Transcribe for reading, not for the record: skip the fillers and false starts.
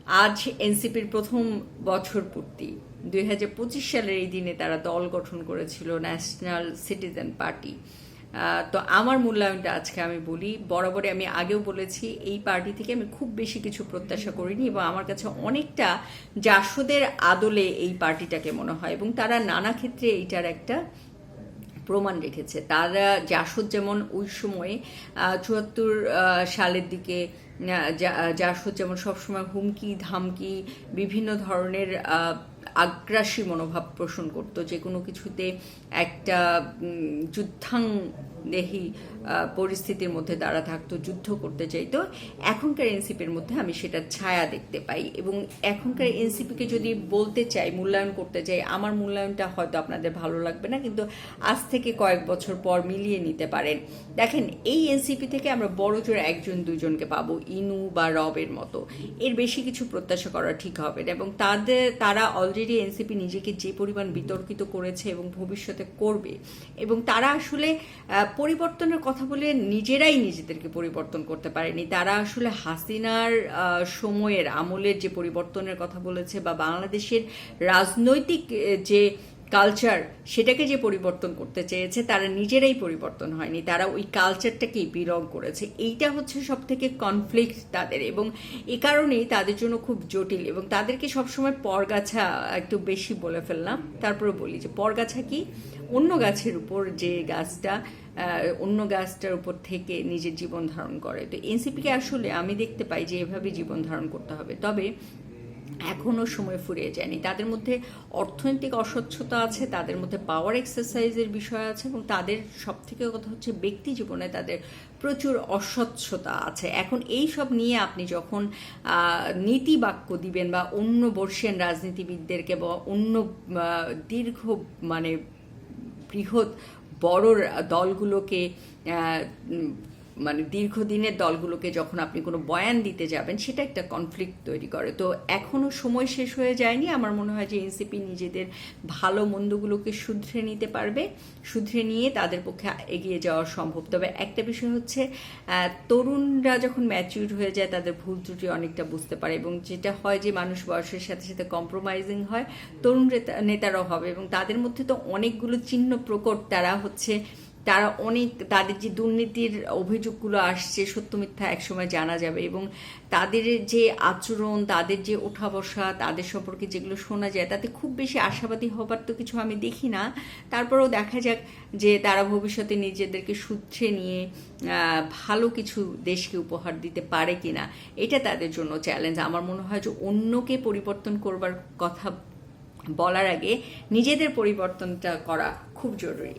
আজ এনসিপির প্রথম বছর পূর্তি 2025 সালের এই দিনে তারা দল গঠন করেছিল ন্যাশনাল সিটিজেন পার্টি। তো আমার মূল্যায়নটা আজকে আমি বলি, বরাবরই আমি আগেও বলেছি এই পার্টি থেকে আমি খুব বেশি কিছু প্রত্যাশা করিনি এবং আমার কাছে অনেকটা জাসদের আদলে এই পার্টিটাকে মনে হয় এবং তারা নানা ক্ষেত্রে এইটার একটা প্রমাণ রেখেছে। তারা জাসদ যেমন ওই সময়ে 74 সালের দিকে জাসদ যেমন সবসময় হুমকি ধামকি বিভিন্ন ধরনের আগ্রাসী মনোভাব পোষণ করতো, যে কোনো কিছুতে একটা যুদ্ধাংদেহী পরিস্থিতির মধ্যে তারা থাকতো, যুদ্ধ করতে চাইতো। এখনকার এনসিপির মধ্যে আমি সেটা ছায়া দেখতে পাই এবং এখনকার এনসিপিকে যদি বলতে চাই, মূল্যায়ন করতে চাই, আমার মূল্যায়নটা হয়তো আপনাদের ভালো লাগবে না, কিন্তু আজ থেকে কয়েক বছর পর মিলিয়ে নিতে পারেন। দেখেন, এই এনসিপি থেকে আমরা বড় জোর একজন দুজনকে পাবো, ইনু বা রবের মতো। এর বেশি কিছু প্রত্যাশা করা ঠিক হবে না এবং তারা অলরেডি এনসিপি নিজেকে যে পরিমাণ বিতর্কিত করেছে এবং ভবিষ্যতে করবে, এবং তারা আসলে পরিবর্তনের কথা বলে নিজেরাই নিজেদেরকে পরিবর্তন করতে পারেনি। তারা আসলে হাসিনার সময়ের আমলের যে পরিবর্তনের কথা বলেছে বা বাংলাদেশের রাজনৈতিক যে কালচার সেটাকে যে পরিবর্তন করতে চেয়েছে, তারা নিজেরাই পরিবর্তন হয়নি, তারা ওই কালচারটাকেই বিলং করেছে। এইটা হচ্ছে সব থেকে কনফ্লিক্ট তাদের এবং এ কারণেই তাদের জন্য খুব জটিল এবং তাদেরকে সবসময় পরগাছা একটু বেশি বলে ফেললাম। তারপরে বলি যে পরগাছা কি, অন্য গাছের উপর যে গাছটা অন্য গাছটার উপর থেকে নিজের জীবন ধারণ করে। তো এনসিপিকে আসলে আমি দেখতে পাই যে এভাবে জীবন ধারণ করতে হবে। তবে এখনও সময় ফুরিয়ে যায়নি। তাদের মধ্যে অর্থনৈতিক অস্বচ্ছতা আছে, তাদের মধ্যে পাওয়ার এক্সারসাইজের বিষয় আছে এবং তাদের সব থেকে কথা হচ্ছে ব্যক্তি জীবনে তাদের প্রচুর অস্বচ্ছতা আছে। এখন এই সব নিয়ে আপনি যখন নীতি বাক্য দিবেন বা অন্য বর্ষিয়ান রাজনীতিবিদদেরকে বা অন্য দীর্ঘ মানে বৃহৎ বড় দলগুলোকে মানে দীর্ঘদিনের দলগুলোকে যখন আপনি কোনো বয়ান দিতে যাবেন, সেটা একটা কনফ্লিক্ট তৈরি করে। তো এখনও সময় শেষ হয়ে যায়নি। আমার মনে হয় যে এনসিপি নিজেদের ভালো মন্দগুলোকে শুধরে নিতে পারবে, শুধরে নিয়ে তাদের পক্ষে এগিয়ে যাওয়া সম্ভব। তবে একটা বিষয় হচ্ছে, তরুণরা যখন ম্যাচিউর হয়ে যায় তাদের ভুল ত্রুটি অনেকটা বুঝতে পারে এবং যেটা হয় যে মানুষ বয়সের সাথে সাথে কম্প্রোমাইজিং হয়, তরুণ নেতারাও হবে এবং তাদের মধ্যে তো অনেকগুলো চিহ্ন প্রকট। তারা অনেক, তাদের যে দুর্নীতির অভিযোগগুলো আসছে সত্য মিথ্যা একসময় জানা যাবে এবং তাদের যে আচরণ, তাদের যে ওঠা বসা, তাদের সম্পর্কে যেগুলো শোনা যায়, তাতে খুব বেশি আশাবাদী হবার তো কিছু আমি দেখি না। তারপরেও দেখা যাক যে তারা ভবিষ্যতে নিজেদেরকে শুধরে নিয়ে ভালো কিছু দেশকে উপহার দিতে পারে কিনা, এটা তাদের জন্য চ্যালেঞ্জ। আমার মনে হয় যে অন্যকে পরিবর্তন করবার কথা বলার আগে নিজেদের পরিবর্তনটা করা খুব জরুরি।